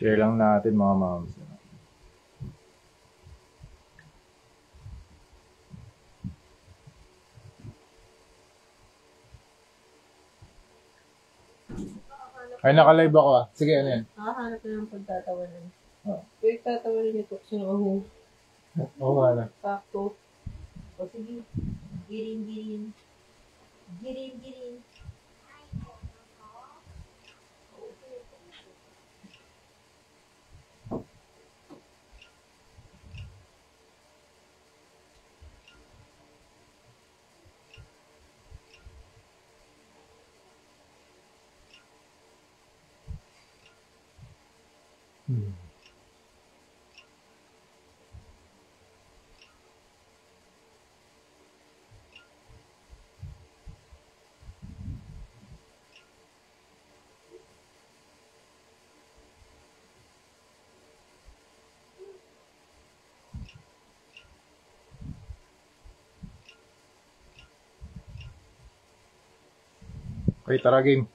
Share lang natin mga moms. Ay, naka-live ako ah. Sige, ano yan? Nakahanap na ng pagtatawanan. Oh. Pwede tatawanan niyo to. Sino ako? Oo nga na. Sakto. O sige. Girin. Girin. Okay, tara game.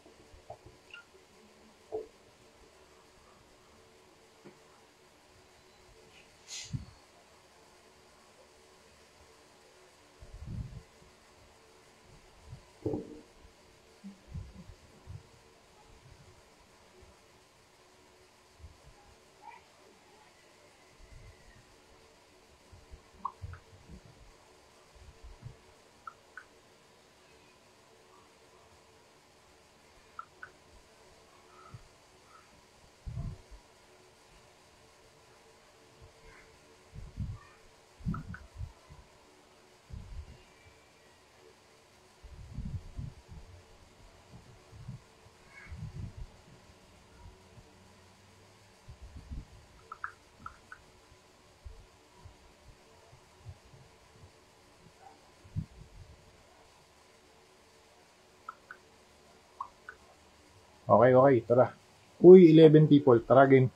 Okay, tara. Uy, 11 people, tara game.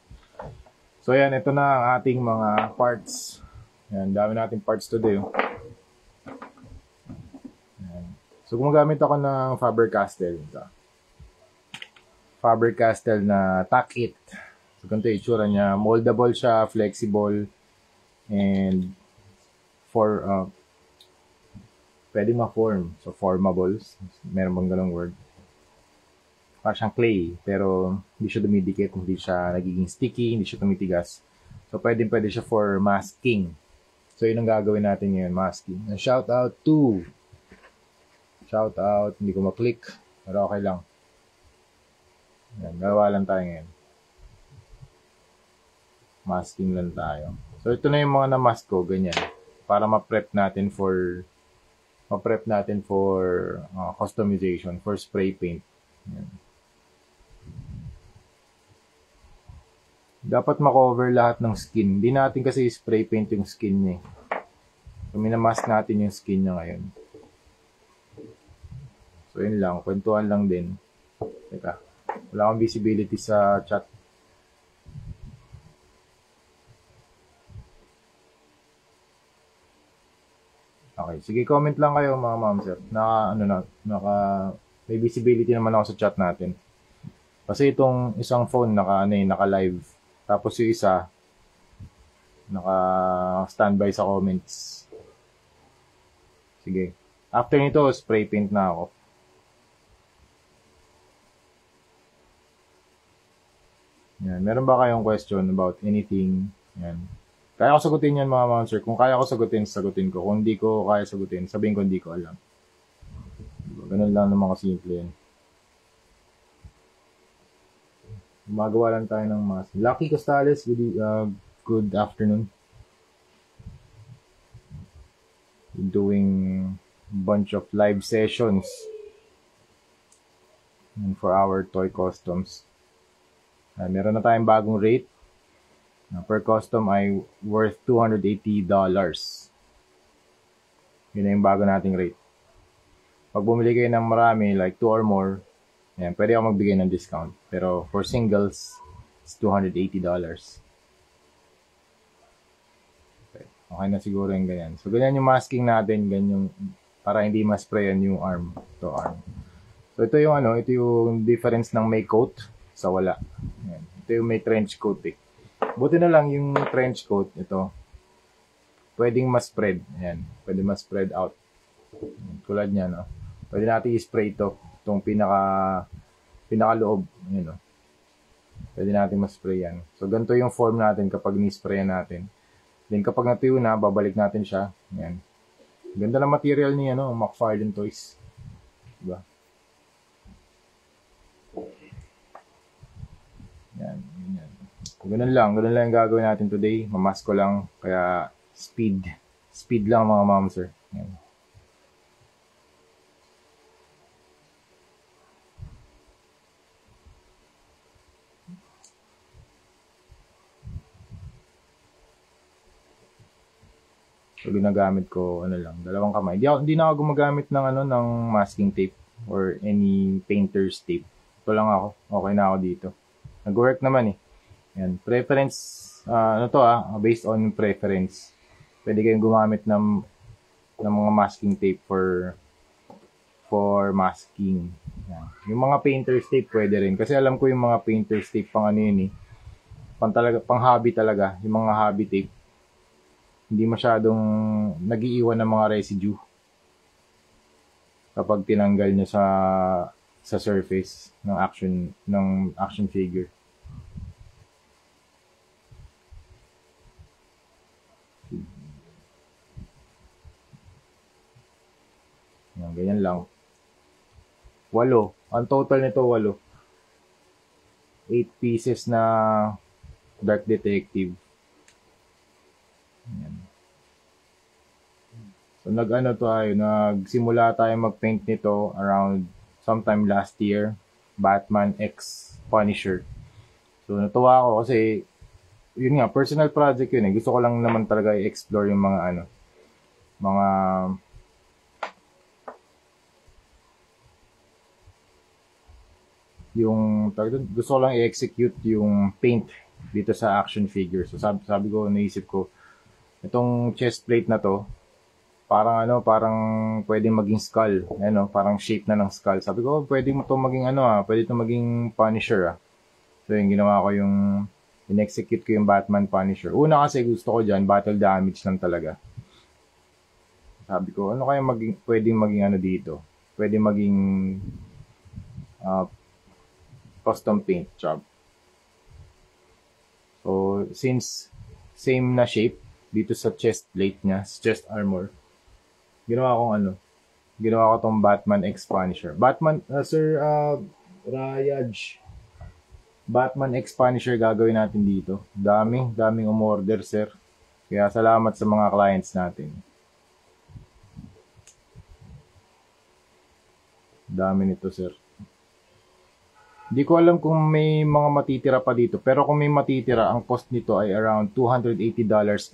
So yan, ito na ang ating mga parts. Yan, dami nating parts today. Oh. Yan. So gumagamit ako ng Faber-Castell. Faber-Castell na Tack It. So ganito yung itsura niya. Moldable siya, flexible, and pwede ma-form. So formable. Meron bang ganong word? Parang siyang clay, pero hindi siya dumidikit, hindi siya nagiging sticky, hindi siya tumitigas. So, pwede siya for masking. So, yun ang gagawin natin ngayon, masking. And shout out, hindi ko ma-click, pero okay lang. Yan, gawa lang tayo ngayon. Masking lang tayo. So, ito na yung mga na-mask ko, ganyan. Para ma-prep natin for customization, for spray paint. Yan. Dapat makover lahat ng skin. Hindi natin kasi spray paint yung skin niya. So, minamask natin yung skin niya ngayon. So, yun lang. Kwentuhan lang din. Teka. Wala akong visibility sa chat. Okay. Sige, comment lang kayo mga ma'am sir. May visibility naman ako sa chat natin. Kasi itong isang phone naka-live. Tapos yung isa, naka-standby sa comments. Sige. After nito, spray paint na ako. Yan. Meron ba kayong question about anything? Yan. Kaya ko sagutin yan mga ma'am sir. Kung kaya ko sagutin, sagutin ko. Kung hindi ko kaya sagutin, sabihin ko hindi ko alam. Ganun lang naman kasimple yan. Gumagawa lang tayo ng mask. Lucky Costales, good afternoon. We're doing a bunch of live sessions and for our toy customs. Meron na tayong bagong rate. Per custom ay worth $280. Yun na yung bago nating rate. Pag bumili kayo ng marami, like 2 or more, yan, pwede ako magbigay ng discount. Pero for singles, it's $280. Okay na siguro yung ganyan. So, ganyan yung masking natin, ganyan, para hindi ma-sprayan yung arm to arm. So, ito yung difference ng may coat sa wala. Yan. Ito yung may trench coat eh. Buti na lang yung trench coat, ito, pwedeng ma-spread. Ayan, pwede ma-spread out. Tulad niya, no? Pwede natin i-spray ito. Itong pinakaloob. Ayan, no? Pwede natin ma-spray yan. So, ganito yung form natin kapag ni-sprayan natin. Then, kapag natuyo na, babalik natin siya. Ayan. Ganda ng material niya, no? McFarlane Toys. Diba? Yan, yan. Ganun lang yung gagawin natin today. Mamask ko lang, kaya speed lang mga ma'am sir. Yan. So, ginagamit ko, dalawang kamay. Hindi na ako gumagamit ng, ng masking tape or any painter's tape. Ito lang ako. Okay na ako dito. Nag-work naman eh. Yan. Preference, based on preference. Pwede kayong gumamit ng mga masking tape for masking. Yan. Yung mga painter's tape pwede rin. Kasi alam ko yung mga painter's tape pang yun eh. Pang hobby talaga. Yung mga hobby tape. Hindi masyadong nag-iiwan ng mga residue kapag tinanggal nyo sa surface ng action figure. Yan, ganyan lang. 8. Ang total nito 8. 8 pieces na Dark Detective. Yan. So nagsimula tayo mag-paint nito around sometime last year, Batman X Punisher. So natuwa ako kasi yun nga, personal project yun eh. Gusto ko lang naman talaga i-explore yung mga gusto ko lang i-execute yung paint dito sa action figure. So sabi ko, naisip ko, itong chest plate na to, parang pwedeng maging skull. Parang shape na ng skull. Sabi ko, pwede mo to maging pwede to maging Punisher So yung ginawa ko in-execute ko yung Batman Punisher. Una kasi gusto ko dyan, battle damage lang talaga. Sabi ko, ano kaya pwedeng maging dito? Pwede maging custom paint job. So, since same na shape dito sa chest plate niya, sa chest armor, ginawa ko tong Batman X Punisher. Rayaj, Batman X Punisher gagawin natin dito. Daming umorder, sir. Kaya salamat sa mga clients natin. Dami nito, sir. Hindi ko alam kung may mga matitira pa dito. Pero kung may matitira, ang cost nito ay around $280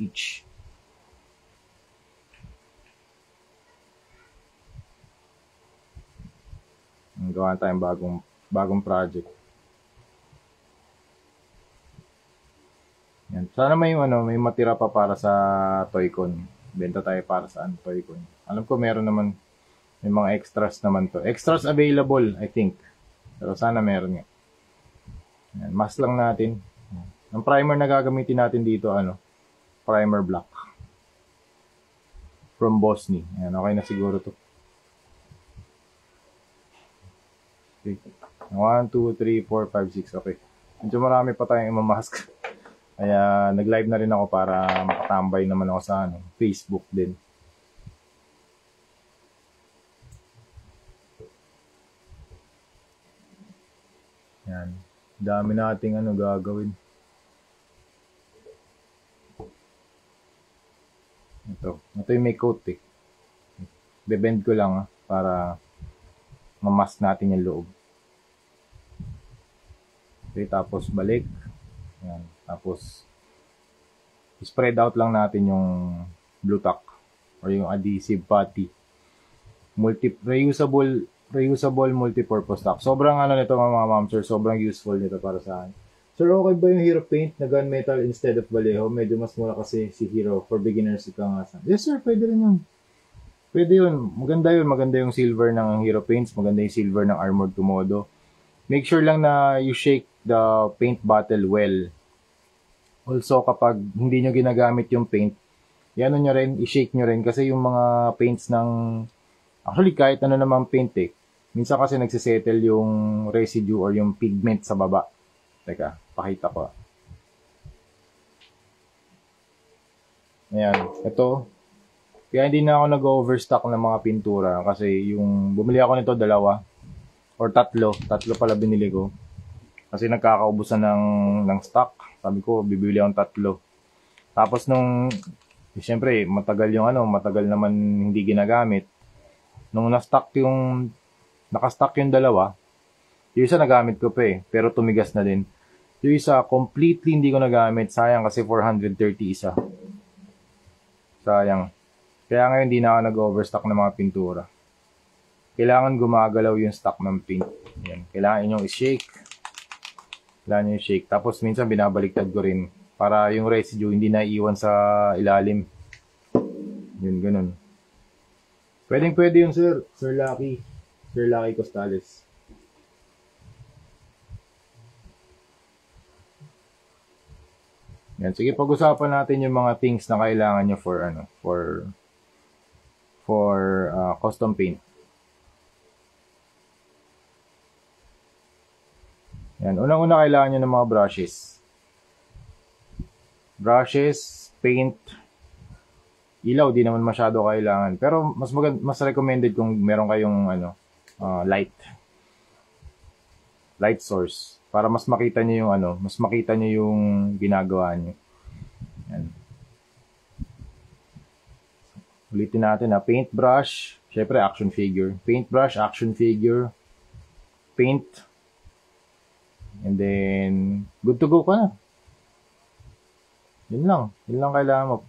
each. Gawa tayong bagong project. Yan. Sana may matira pa para sa Toycon. Benta tayo para sa Toycon. Alam ko meron naman, may mga extras naman to. Extras available, I think. Pero sana meron nga. Yan, mask lang natin. Ang primer na gagamitin natin dito, primer black. From Bosni. Yan, okay na siguro to. Okay. 1, 2, 3, 4, 5, 6. Okay. Medyo marami pa tayong imamask. Kaya nag-live na rin ako para makatambay naman ako sa Facebook din. Yan. Dami nating gagawin. Ito yung may coat eh. Bebend ko lang para mamask natin yung loob. Okay, tapos balik. Yan. Tapos spread out lang natin yung blue tack or yung adhesive putty. Reusable multi-purpose tack. Sobrang nito mga ma'am sir, sobrang useful nito para sa akin. Sir, okay ba yung Hero paint na gunmetal instead of Vallejo? Medyo mas mura kasi si Hero for beginners ika nga. Yes sir, pwede rin yun. Pwede yun. Maganda yun. Maganda yung silver ng Hero paints. Maganda yung silver ng Armored Komodo. Make sure lang na you shake the paint bottle well. Also, kapag hindi nyo ginagamit yung paint, yan nyo rin, i-shake nyo rin kasi yung mga paints ng, actually kahit ano namang paint eh, minsan kasi nagsisettle yung residue or yung pigment sa baba. Teka, pakita ko. Ayan, ito. Kaya hindi na ako nag-overstock ng mga pintura kasi yung bumili ako nito dalawa or tatlo pala binili ko. Kasi nagkakaubusan ng stock. Sabi ko, bibili akong tatlo. Tapos siyempre, matagal naman hindi ginagamit. Nung nakastock yung dalawa, yung isa nagamit ko pa eh, pero tumigas na din. Yung isa, completely hindi ko nagamit. Sayang kasi 430 isa. Sayang. Kaya ngayon hindi na ako nag-overstock ng mga pintura. Kailangan gumagalaw yung stock ng paint. Yan. Kailangan inyong i-shake. Kailangan nyo i-shake. Tapos minsan binabaliktad ko rin para yung residue hindi naiiwan sa ilalim. Yun, ganun. Pwede yun, sir. Sir Lucky. Sir Lucky Costales. Yan. Sige, pag-usapan natin yung mga things na kailangan nyo for custom paint. Yan. Unang-una kailangan nyo ng mga brushes. Brushes, paint, ilaw, di naman masyado kailangan. Pero mas recommended kung meron kayong light source para mas makita niyo yung ginagawa niyo. Yan. Ulitin natin paintbrush, syempre action figure. Paintbrush, action figure, paint, and then good to go ka na. Yun lang kailangan mo.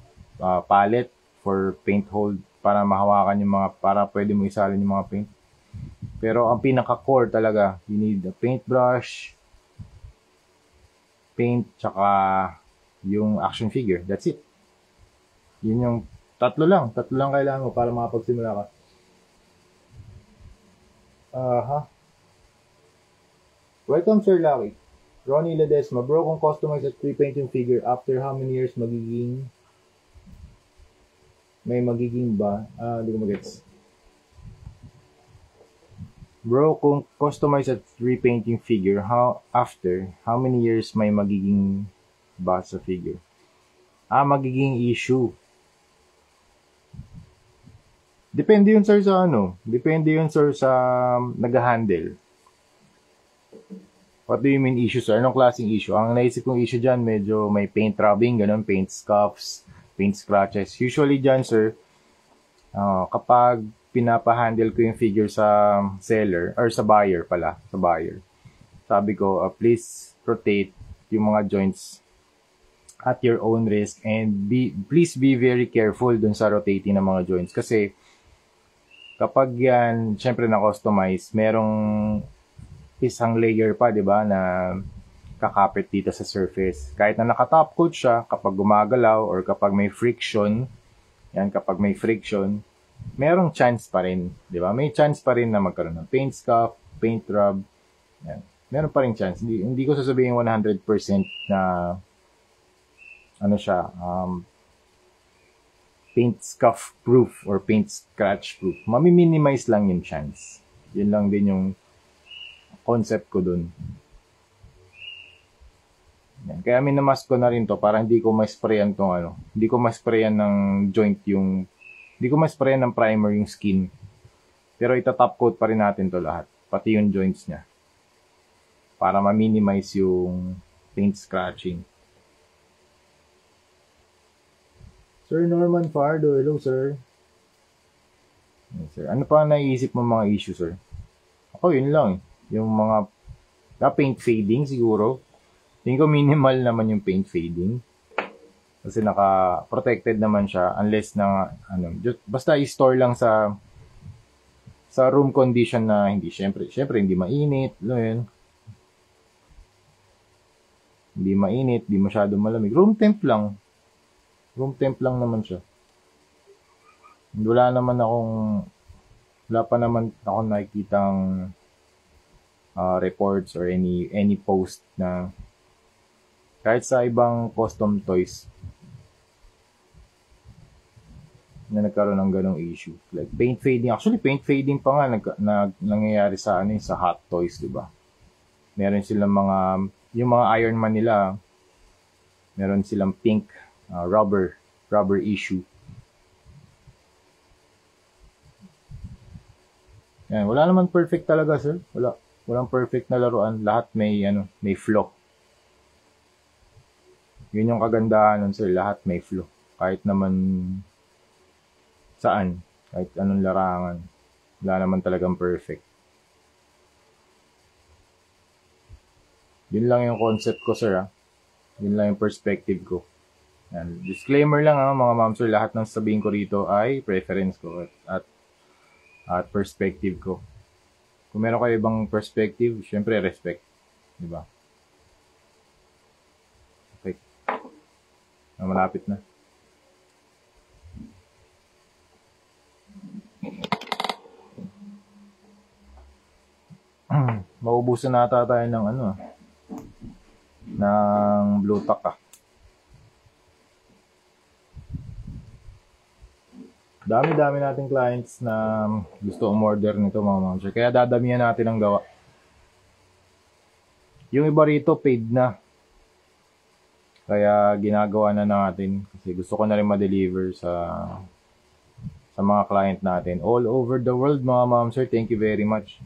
Palette for paint hold para mahawakan para pwede mo isalin yung mga paint. Pero ang pinaka-core talaga, you need a paintbrush, paint, tsaka yung action figure. That's it. Yun yung tatlo lang kailangan mo para makapagsimula ka. Welcome, Sir Larry. Ronnie Ledesma, bro, kung customize at pre-paint yung figure, after how many years may magiging ba? Hindi ko magets. Bro, kung customize at repaint yung figure, after how many years may magiging ba sa figure? Magiging issue. Depende yun, sir, sa nag-handle. What do you mean issue, sir? Anong klaseng issue? Ang naisip kong issue dyan, medyo may paint rubbing, ganun, paint scuffs, paint scratches. Usually dyan, sir, kapag pinapahandle ko yung figure sa seller, or sa buyer, sabi ko, please rotate yung mga joints at your own risk and please be very careful dun sa rotating ng mga joints. Kasi, kapag yan, syempre na-customize, merong isang layer pa, di ba, na kakapit dito sa surface. Kahit na naka-top coat siya, kapag gumagalaw or kapag may friction, merong chance pa rin, di ba? May chance pa rin na magkaroon ng paint scuff, paint rub. Yan. Meron pa rin chance. Hindi ko sasabihin 100% na paint scuff proof or paint scratch proof. Mami-minimize lang yung chance. Yun lang din yung concept ko dun. Yan. Kaya minamask ko na rin to para hindi ko ma-sprayan hindi ko ma-sprayan ng joint hindi ko ma-sprayan ng primer yung skin. Pero ita-top coat pa rin natin to lahat. Pati yung joints niya. Para ma-minimize yung paint scratching. Sir Norman Fardo, hello sir. Yes, sir. Ano pa naiisip mo mga issue, sir? Ako, yun lang. Yung mga paint fading siguro. Tingin ko minimal naman yung paint fading. Kasi naka-protected naman siya unless basta i-store lang sa room condition na syempre hindi mainit, yun. Hindi mainit, hindi masyado malamig. Room temp lang naman siya. Wala pa naman akong nakikitang reports or any post na kahit sa ibang custom toys na nagkaroon ng ganong issue. Like paint fading. Actually, paint fading pa nga nangyayari sa sa Hot Toys, di ba? Meron silang yung mga Iron Man nila, meron silang pink rubber issue. Yan, wala naman perfect talaga, sir. Walang perfect na laruan. Lahat may flaw. Yun yung kagandahan nun, sir. Lahat may flaw. Kahit naman saan, kahit anong larangan, wala naman talagang perfect. Yun lang yung concept ko, sir. Yun lang yung perspective ko. Yan. Disclaimer lang, mga ma'am, sir, lahat ng sabihin ko rito ay preference ko at perspective ko. Kung meron kayo ibang perspective, syempre respect. Diba? Okay. Malapit na. Maubusan nata tayo ng ng blue tack. Dami-dami nating clients na gusto umorder nito, mga ma'am sir. Kaya dadamihan natin ang gawa. Yung iba rito paid na. Kaya ginagawa na natin kasi gusto ko na rin ma-deliver sa mga client natin all over the world, mga ma'am sir. Thank you very much.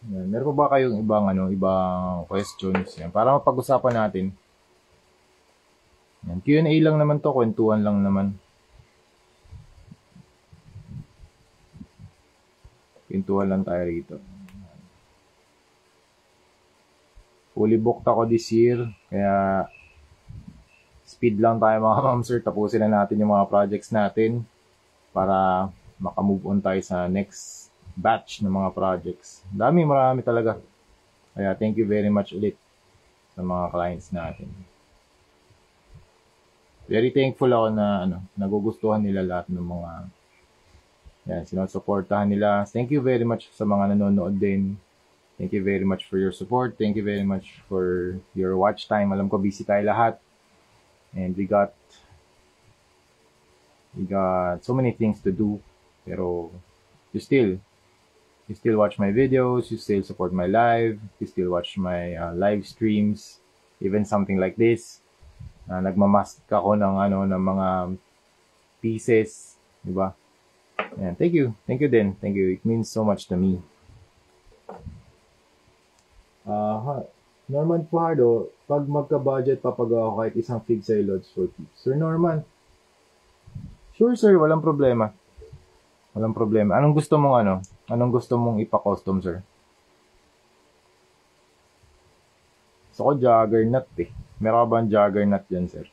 Yan. Meron pa ba kayong ibang questions yan, para mapag-usapan natin? Yan. Q&A lang naman to, kwentuhan lang naman. Kwentuhan lang tayo rito. Fully booked ako this year, kaya speed lang tayo, mga ma'am sir. Tapusin na natin yung mga projects natin para makamove on tayo sa next batch ng mga projects. Marami talaga. Kaya thank you very much ulit sa mga clients natin. Very thankful ako na nagugustuhan nila lahat ng mga sinusuportahan nila. Thank you very much sa mga nanonood din. Thank you very much for your support. Thank you very much for your watch time. Alam ko busy tayo lahat. And we got so many things to do. Pero you still watch my videos, you still support my live, you still watch my live streams, even something like this. Nagmamask ako ng mga pieces, di ba? And thank you din. Thank you. It means so much to me. Norman Puhardo, pag magka-budget papagawa ko kahit isang fig sa loads for tips. Sir Norman, sure sir, walang problema. Walang problema. Anong gusto mong ipa-custom, sir? Gusto ko juggernaut eh. Meron ka ba ang juggernaut dyan, sir?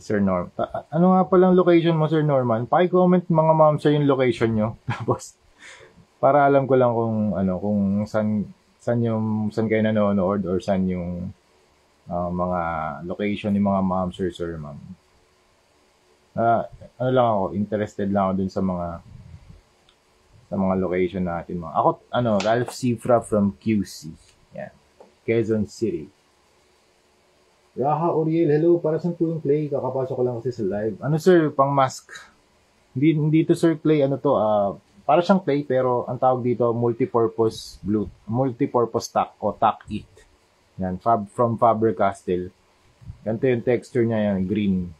Sir Norm. Ano nga palang location mo, Sir Norman? Paki-comment mga ma'am sir yung location nyo. Tapos, para alam ko lang kung saan kayo nanonood or saan yung mga location ni mga ma'am sir, ma'am. Interested lang ako dun sa mga location natin. Ako, Ralph Cifra from QC. Yan. Quezon City. Raha Oriel, hello. Para saan po yung clay? Kakapasok ko lang kasi sa live. Sir, pang mask. Hindi to sir clay. Para siyang clay pero ang tawag dito multipurpose tack o tack it. Yan, from Faber-Castell. Ganito yung texture niya, yan, green.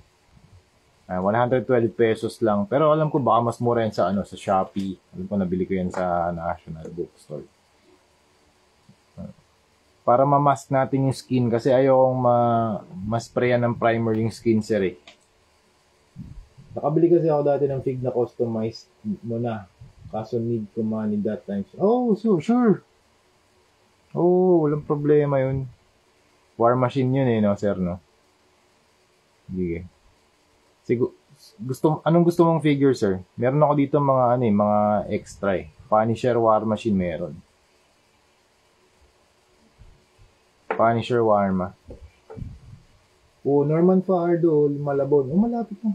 112 pesos lang. Pero alam ko baka mas mura yan sa Shopee. Alam ko nabili ko yan sa National Bookstore. Para ma-mask natin yung skin kasi ayokong ma-sprayan ng primer yung skin, sir eh. Nakabili kasi ako dati ng fig na customized mo na. Kaso need ko money that time. Oh, so sure. Oh, walang problema yun. War machine yun eh, no, sir, no? Sige. Anong gusto mong figure, sir? Meron ako dito mga extra eh. Punisher War Machine meron. Punisher Warma. Oh, Norman Faardo, Malabon. Oh, malapit na.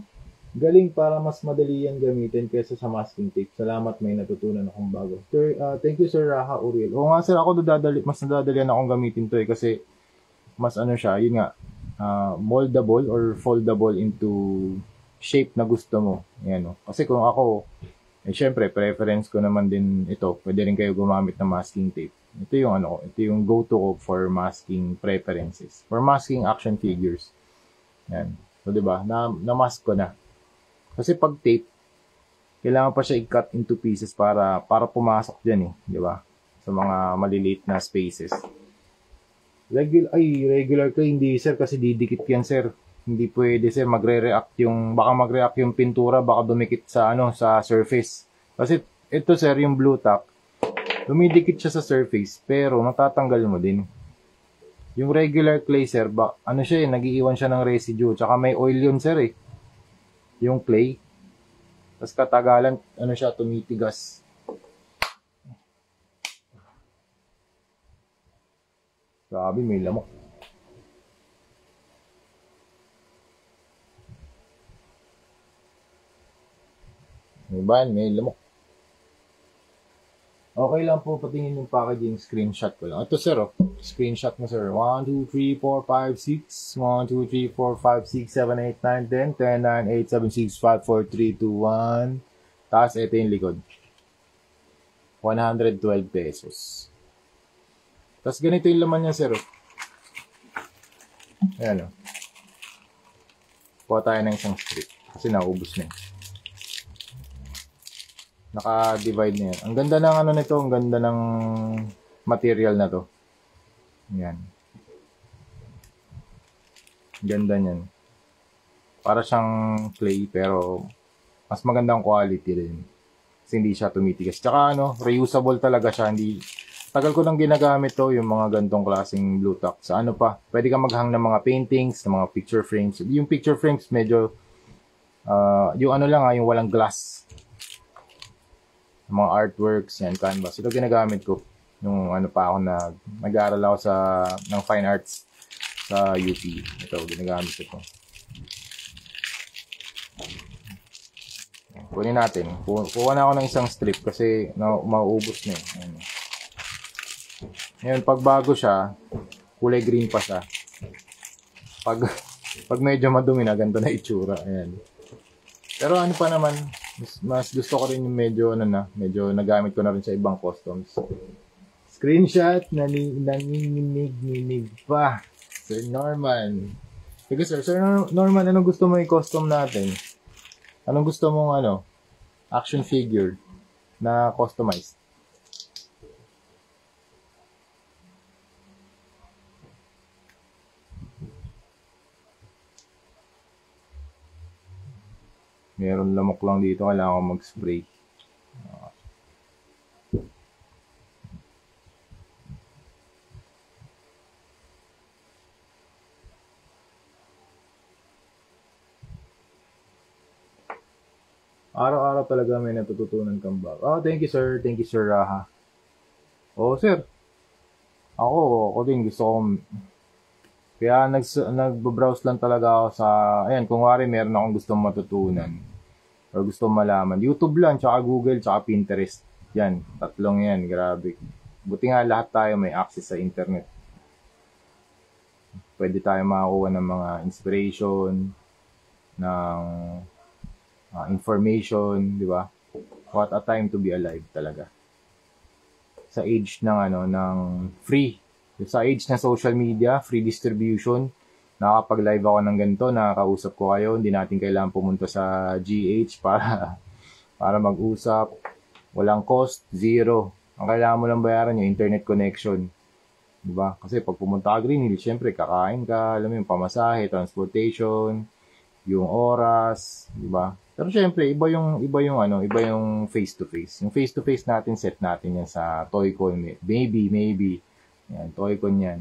Galing, para mas madali yan gamitin kaysa sa masking tape. Salamat, may natutunan akong bago. Sir, thank you Sir Raha Uriel. Oo nga sir, ako mas nadadalian akong gamitin to kasi mas ano siya, yun nga, moldable or foldable into shape na gusto mo. Yan, no? Kasi kung ako, syempre, preference ko naman din ito. Pwede rin kayo gumamit ng masking tape. Ito yung ito yung go-to ko for masking preferences. For masking action figures. Yan. So, di ba? Na-mask ko na. Kasi pag tape, kailangan pa siya i-cut into pieces para pumasok diyan di ba? Sa mga maliliit na spaces. Regular ko hindi sir kasi didikit yan sir. Hindi pwede sir, baka magre-react yung pintura, baka dumikit sa sa surface. Kasi ito sir, yung blue tack, dumidikit siya sa surface pero matatanggal mo din. Yung regular clay sir, siya nagiiwan siya ng residue, tsaka may oil yun sir yung clay. Tapos katagalan, siya, tumitigas. Grabe, may lamok. May lamok. Okay lang po, patingin yung packaging, screenshot ko lang. Ito sir, screenshot mo sir. 1, 2, 3, 4, 5, 6. 1, 2, 3, 4, 5, 6, 7, 8, 9, 10. 10, 9, 8, 7, 6, 5, 4, 3, 2, 1. Tapos ito yung likod. 112 pesos. Tapos ganito yung laman niya sir. Ayan Kuha tayo ng isang strip. Kasi naubos na Naka-divide na yan. Ang ganda ng nito, ang ganda ng material na to. Yan. Ganda niyan. Para siyang clay pero mas magandang quality din. Kasi hindi siya tumitigas. Tsaka reusable talaga siya. Tagal ko nang ginagamit to, yung mga gantong klaseng blue tack. Sa pwede ka maghang ng mga paintings, ng mga picture frames. Yung picture frames medyo, yung yung walang glass. Mga artworks, yan, canvas. Ito ginagamit ko. Yung pa ako nag-aaral ako ng fine arts sa UP. Ito, ginagamit ko. Kunin natin. Kuha na ako ng isang strip kasi mauubos na Ngayon, pag bago siya, kulay green pa siya. Pag medyo madumi na, ganito na itsura. Ayan. Pero pa naman, mas gusto ko rin yung medyo nagamit ko na rin sa ibang customs. Screenshot, nanginginig pa. Sir Norman. Sige Sir Norman, anong gusto mo i-custom natin? Anong gusto mong action figure na customized? Meron lamok lang dito, kailangan ko mag-spray. Araw-araw talaga may natututunan kang bago. Thank you sir. Thank you sir Raha. Sir. Ako din gusto kong kaya nagbo-browse lang talaga ako ayan, kung wari meron akong gustong matutunan or gustong malaman. YouTube lang, tsaka Google, tsaka Pinterest. Yan, tatlong yan, grabe. Buti nga lahat tayo may access sa internet. Pwede tayo makakuha ng mga inspiration, ng information, di ba? What a time to be alive talaga. Sa age ng free. Sa age ng social media, free distribution, nakakapag-live ako ng ganito, nakakausap ko kayo, hindi natin kailangan pumunta sa GH para mag-usap. Walang cost, zero. Ang kailangan mo lang bayaran yung internet connection. Diba? Kasi pag pumunta ka Green Hills, syempre kakain ka, alam mo yung pamasahe, transportation, yung oras, diba? Pero syempre, iba yung face to face. Yung face to face natin, set natin yan sa Toycon, maybe. Yan, Toycon yan.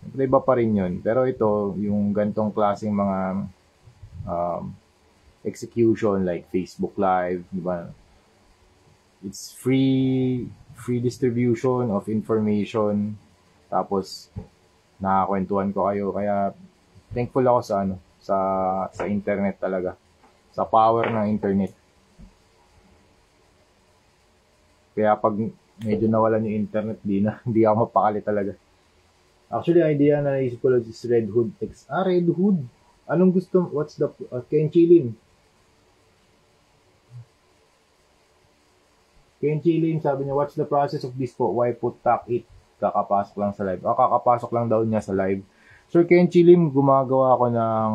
Siyempre, iba pa rin yun. Pero ito, yung gantong klaseng mga execution like Facebook Live, di ba? It's free distribution of information. Tapos, nakakwentuhan ko kayo. Kaya, thankful ako sa internet talaga. sa power ng internet. Kaya pag medyo nawalan yung internet, hindi ako mapakali talaga. Actually, idea na naisip ko lang is Red Hood X. Red Hood? Anong gusto? What's the... Kenchilin. Kenchilin, sabi niya, what's the process of this po? Why put tack it? Kakapasok lang sa live. Kakapasok lang daw niya sa live. Sir Kenchilin, gumagawa ako ng,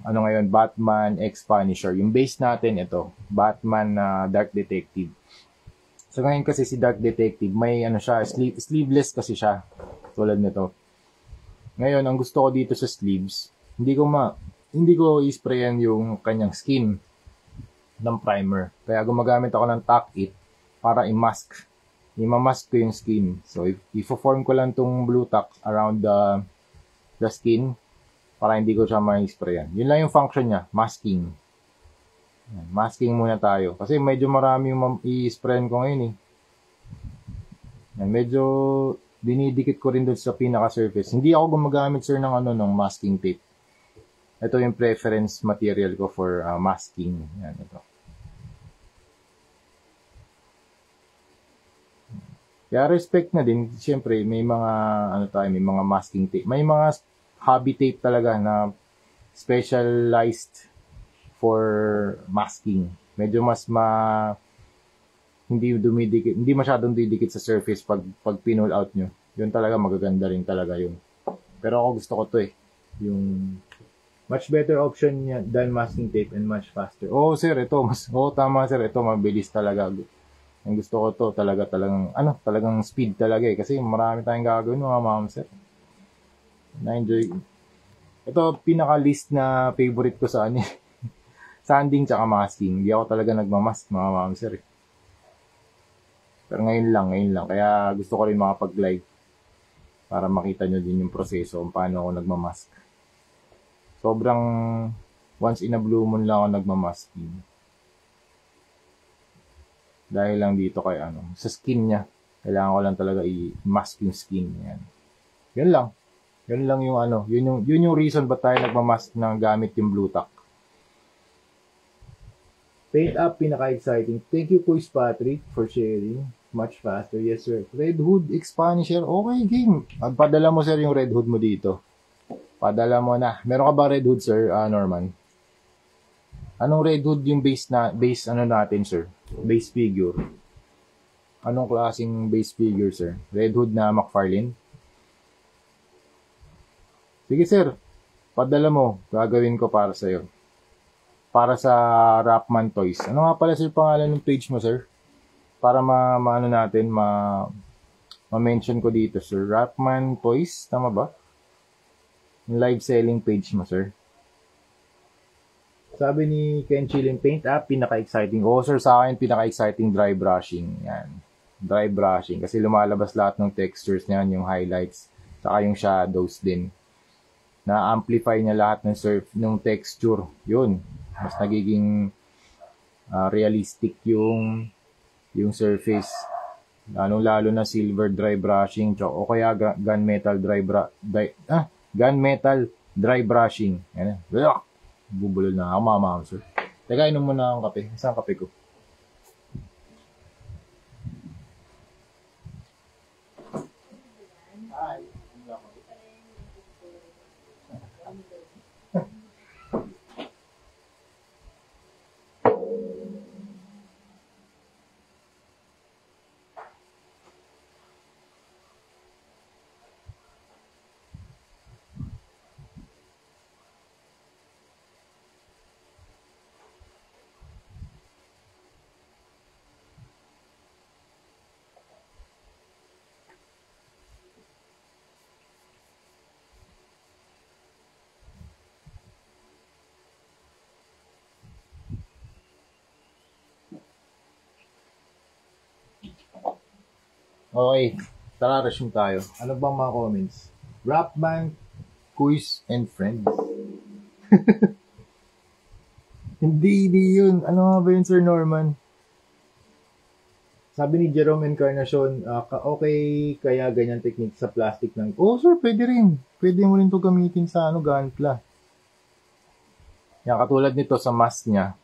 ngayon, Batman X Punisher. Yung base natin, ito. Batman Dark Detective. So ngayon kasi si Dark Detective, may siya, sleeveless kasi siya. Tulad nito. Ngayon, ang gusto ko dito sa sleeves, hindi ko i-sprayan yung kanyang skin ng primer. Kaya gumagamit ako ng tack it para i-mask. I-mask ko yung skin. So, i-form ko lang tong blue tack around the skin para hindi ko siya ma-sprayan. Yun lang yung function niya, masking. Masking muna tayo. Kasi medyo marami yung i-sprayan ko ngayon eh. Medyo dinidikit ko rin doon sa pinaka-surface. Hindi ako gumagamit, sir, ng masking tape. Ito yung preference material ko for masking. Yan, ito. Kaya respect na din, siyempre, may mga, may mga masking tape. May mga hobby tape talaga na specialized for masking. Medyo mas hindi masyadong didikit sa surface pag pinull out nyo. Yun talaga, magaganda rin talaga yun. Pero ako gusto ko to eh. Yung much better option niya than masking tape and much faster. Oh, sir, ito. Tama, sir. Ito, mabilis talaga. Ang gusto ko to, talagang speed talaga eh. Kasi marami tayong gagawin, mga ma'am, sir. Na-enjoy. Ito, pinaka-list na favorite ko sa sanding tsaka masking. Hindi ako talaga nagmamask, mga ma'am, sir. Pero ngayon lang. Kaya gusto ko rin makapag-live para makita nyo din yung proseso kung paano ako nagmamask. Sobrang once in a blue moon lang ako nagmamasking. Dahil lang dito kay sa skin niya. Kailangan ko lang talaga i-mask yung skin. Yan. Yun lang. Yun lang yung yun yung reason ba't tayo nagmamask ng gamit yung blue tack. Paint up, pinaka-exciting. Thank you, Kuis Patrick, for sharing. Much faster. Yes, sir. Red Hood, X-Punisher. Okay, game. Padala mo, sir, yung Red Hood mo dito. Padala mo na. Meron ka ba Red Hood, sir, Norman? Anong Red Hood yung base natin, sir? Base figure. Anong klaseng base figure, sir? Red Hood na McFarlane? Sige, sir. Padala mo. Gagawin ko para sa'yo. Para sa Rapman Toys. Ano nga pala, sir, pangalan ng page mo, sir? Para ma-mention ko dito, sir. Rapman Toys, tama ba? Yung live selling page mo, sir. Sabi ni Kenchilin, paint up, pinaka-exciting. Oh, sir, sa akin, pinaka-exciting dry brushing. Yan. Dry brushing. Kasi lumalabas lahat ng textures niyan, yung highlights, saka yung shadows din. Na-amplify niya lahat ng texture. Yun. Mas nagiging realistic yung surface. Lalo na silver dry brushing o kaya gunmetal dry brushing. Yan. Bubulol na ako, mama, sir. Teka, inom muna akong kape. Saan kape ko? Okay, tara, resume tayo. Ano bang mga comments? Rapman, Quiz, and Friends. Hindi yun. Ano nga ba yun, Sir Norman? Sabi ni Jerome Encarnacion, okay kaya ganyan technique sa plastic ng... Oh, sir, pwede rin. Pwede mo rin ito gamitin sa Gunpla. Yan, katulad nito sa mask niya.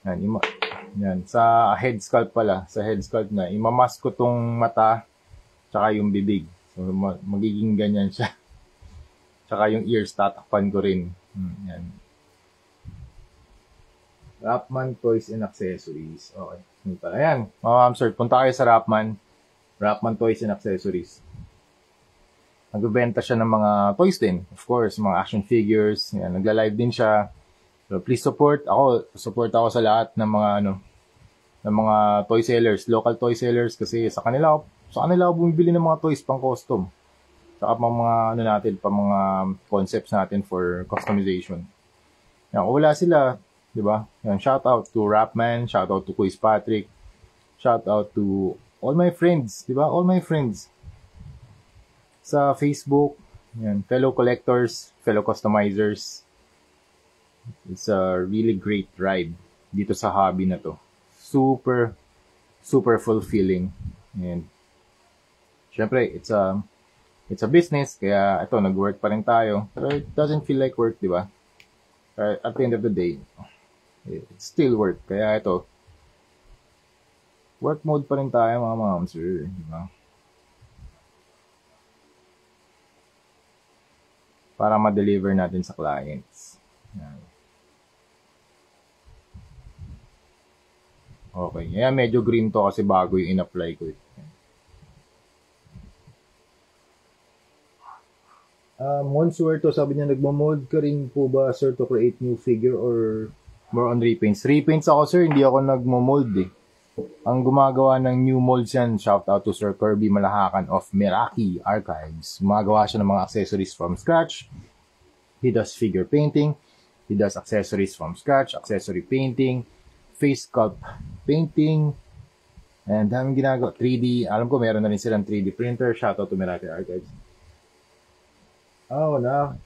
Yan, yan. Sa head sculpt pala, sa head sculpt na, imamask ko tong mata, tsaka yung bibig. So, magiging ganyan siya. Tsaka yung ears, tatakpan ko rin. Yan. Rapman Toys and Accessories. Okay. Ayan, mga ma'am sir, punta kayo sa Rapman. Rapman Toys and Accessories. Nagbebenta siya ng mga toys din. Of course, mga action figures. Yan, nagla-live din siya. So, please support ako sa lahat ng mga ng mga toy sellers, local toy sellers kasi sa kanila ako bumibili ng mga toys pang custom. Saka pang mga pang mga concepts natin for customization. Yan, kung wala sila, 'di ba? Yan, shout out to Rapman, shout out to Quiz Patrick. Shout out to all my friends, 'di ba? All my friends sa Facebook, yan, fellow collectors, fellow customizers. It's a really great ride dito sa hobby na to. Super fulfilling. And syempre, it's a business, kaya ito, nag-work pa rin tayo. Pero it doesn't feel like work, di ba? At the end of the day, it's still work. Kaya ito, work mode pa rin tayo, mga ma'am, sir. Di ba? Para ma-deliver natin sa clients. Yan. Okay. Kaya medyo green to kasi bago yung in-apply ko. Monsuerto, sabi niya, nagmamold ka rin po ba, sir, to create new figure or more on repaints? Repaints ako, sir. Hindi ako nagmamold eh. Ang gumagawa ng new molds yan, shout out to Sir Kirby Malahakan of Meraki Archives. Gumagawa siya ng mga accessories from scratch. He does figure painting. He does accessories from scratch, accessory painting, face sculpt painting, and daming ginagawa. 3D, alam ko meron na rin silang 3D printer. Shout out to Meraki Archives. Oh,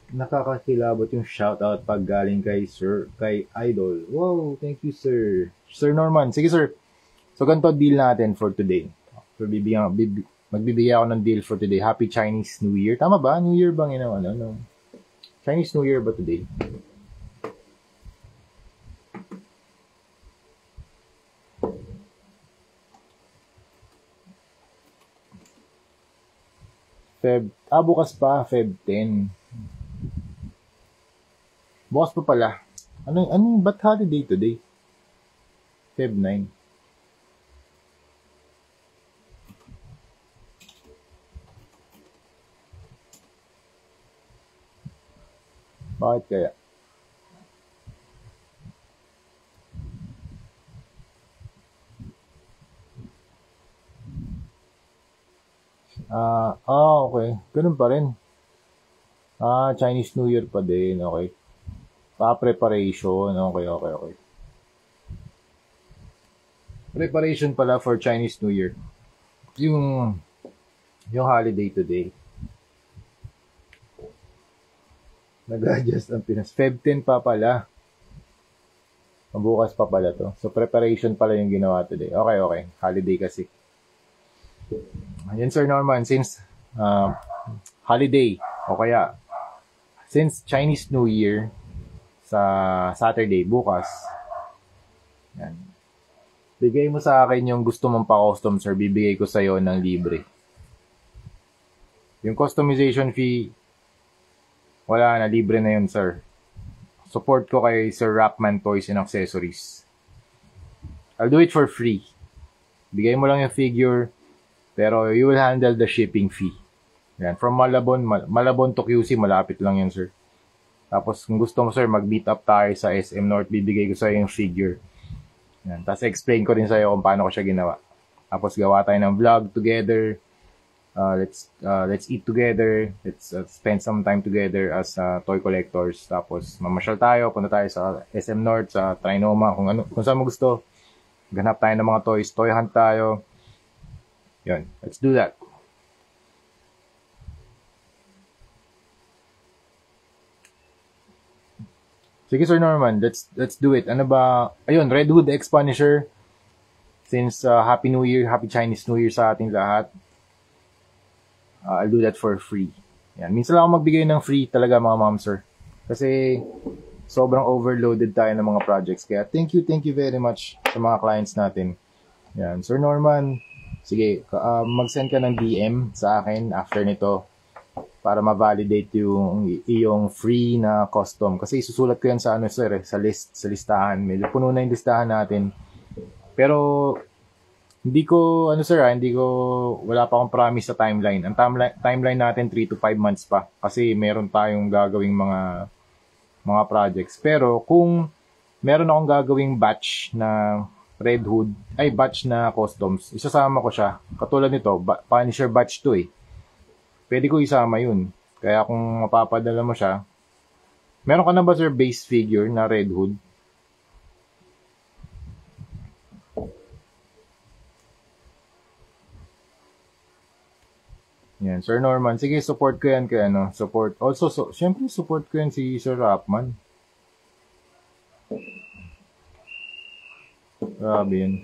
nakakakilabot yung shout out pag galing kay Idol. Wow, thank you, sir. Sir Norman. Sige, sir. So, ganito deal natin for today. So, magbibigay ako ng deal for today. Happy Chinese New Year. Tama ba? New Year bang no? Chinese New Year ba today? Bukas pa, Feb 10. Bukas pa pala. Ba't holiday today? Feb 9. Bakit kaya? Okay. Ganun pa rin. Chinese New Year pa din. Okay. Preparation. Okay. Preparation pala for Chinese New Year. Yung holiday today. Nag-adjust ang Pinas. Feb 10 pa pala. Bukas pa pala to. So, preparation pala yung ginawa today. Okay. Holiday kasi. Yan, Sir Norman. Since holiday, o kaya, since Chinese New Year, sa Saturday, bukas, yan. Bigay mo sa akin yung gusto mong pa-custom, sir. Bibigay ko sa'yo ng libre. Yung customization fee, wala na, libre na yun, sir. Support ko kay Sir Rapman Toys and Accessories. I'll do it for free. Bigay mo lang yung figure, pero you will handle the shipping fee. Yan. From Malabon to QC, malapit lang yan, sir. Tapos, kung gusto mo, sir, mag-meet up tayo sa SM North, bibigay ko sa'yo yung figure. Yan. Tapos, explain ko rin sa'yo kung paano ko siya ginawa. Tapos, gawa tayo ng vlog together. Let's eat together. Let's spend some time together as toy collectors. Tapos mamasyal tayo, punta tayo sa SM North, sa Trinoma, kung saan mo gusto. Ganap tayo ng mga toys, toy hunt tayo. Yun, let's do that. Sige, Sir Norman, let's do it. Ano ba? Ayun, Red Hood X Punisher. Since Happy New Year, Happy Chinese New Year sa ating lahat. I'll do that for free. Yan. Minsan lang ako magbigay ng free talaga, mga ma'am, sir. Kasi sobrang overloaded tayo ng mga projects. Kaya thank you very much sa mga clients natin. Yan. Sir Norman, sige, mag-send ka ng DM sa akin after nito para ma-validate yung iyong free na custom. Kasi isusulat ko yan sa sir, sa listahan. Medyo puno na yung listahan natin. Pero hindi ko, wala pa akong promise sa timeline. Ang timeline natin 3 to 5 months pa. Kasi meron tayong gagawing mga projects. Pero kung meron akong gagawing batch na Red Hood, batch na customs, isasama ko siya. Katulad nito, Punisher batch 2 eh. Pwede ko isama yun. Kaya kung mapapadala mo siya, meron ka na ba sir base figure na Red Hood? Yan, Sir Norman. Sige, support ko yan kay support. Also, syempre support ko yan si Sir Rapman. Grabe yun.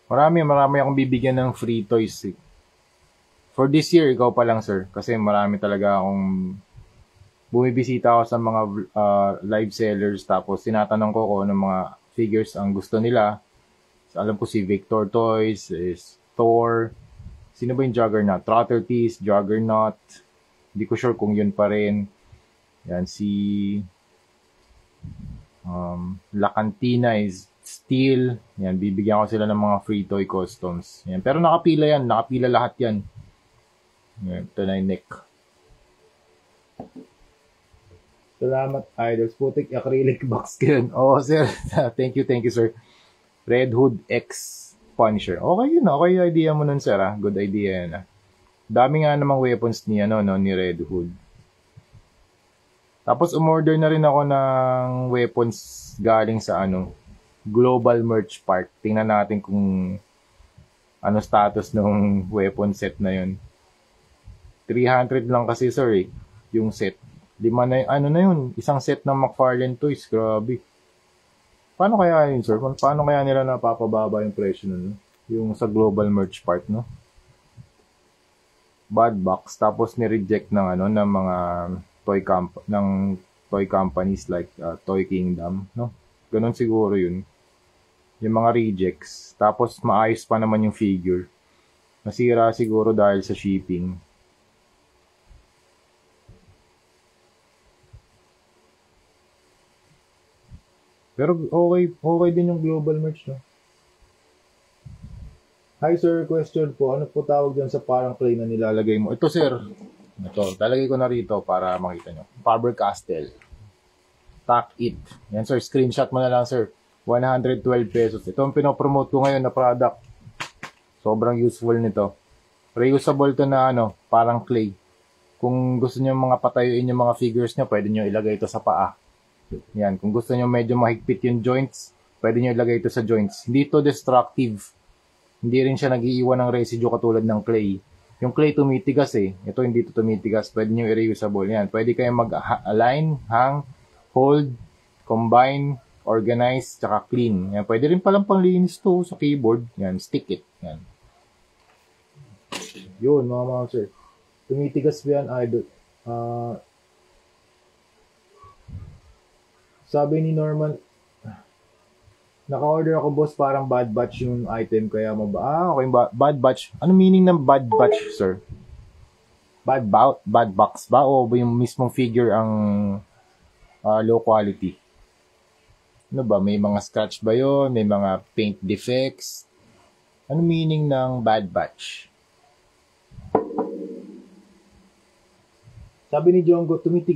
Marami akong bibigyan ng free toys. For this year, ikaw pa lang, sir. Kasi marami talaga akong bumibisita ako sa mga live sellers. Tapos, tinatanong ko kung anong mga figures ang gusto nila. So, alam ko si Victor Toys, is Thor. Sino ba yung Juggernaut? Trotter Tees, Juggernaut. Hindi ko sure kung yun pa rin. Yan, si La Cantina is Steel. Yan, bibigyan ko sila ng mga free toy customs. Yan, pero nakapila yan. Nakapila lahat yan. Yan, ito na yung neck. Salamat, Idols. Putik acrylic box ko yun. Oh, sir. Thank you, sir. Red Hood X Punisher. Okay yun. Okay yung idea mo nun, sir. Good idea yan. Dami nga namang weapons ni Red Hood. Tapos umorder na rin ako ng weapons galing sa Global Merch Park. Tingnan natin kung ano status ng weapon set na yun. 300 lang kasi sir yung set. 5 na yun, isang set ng McFarlane Toys. Grabe. Paano kaya yun, sir? Paano kaya nila napapababa yung presyo nun? Yung sa Global Merch Park, no? Bad box. Tapos ni-reject ng ng mga toy companies like Toy Kingdom, no? Ganon siguro yun. Yung mga rejects. Tapos maayos pa naman yung figure. Nasira siguro dahil sa shipping. Pero okay din yung global merch, no? Hi sir, question po. Ano po tawag dyan sa parang clay na nilalagay mo? Ito sir. Ito, talagay ko na rito para makita nyo. Faber-Castell. Tack It. Yan sir, screenshot mo na lang sir. 112 pesos. Ito ang pinopromote ko ngayon na product. Sobrang useful nito. Reusable to na parang clay. Kung gusto niyo mga patayuin yung mga figures niyo, pwede niyo ilagay ito sa paa. Yan, kung gusto niyo medyo mahigpit yung joints, pwede niyo ilagay ito sa joints. Hindi to destructive. Hindi rin siya nag-iiwan ng residue katulad ng clay. Yung clay tumitigas Ito hindi to tumitigas. Pwede niyo i-reusable. Yan, pwede kayong mag-align, hang, hold, combine, organize, tsaka clean. Yan, pwede rin palang panglinis to sa keyboard. Yan, stick it. Yan. Yun, mga sir. Tumitigas ba yan, idol? Sabi ni Norman, naka-order ako boss, parang bad batch yung item, kaya okay, bad batch. Ano meaning ng bad batch, sir? Bad box ba? O yung mismong figure ang low quality? Ano ba? May mga scratch ba yun? May mga paint defects? Ano meaning ng bad batch? Sabi ni Jongo, tumitigas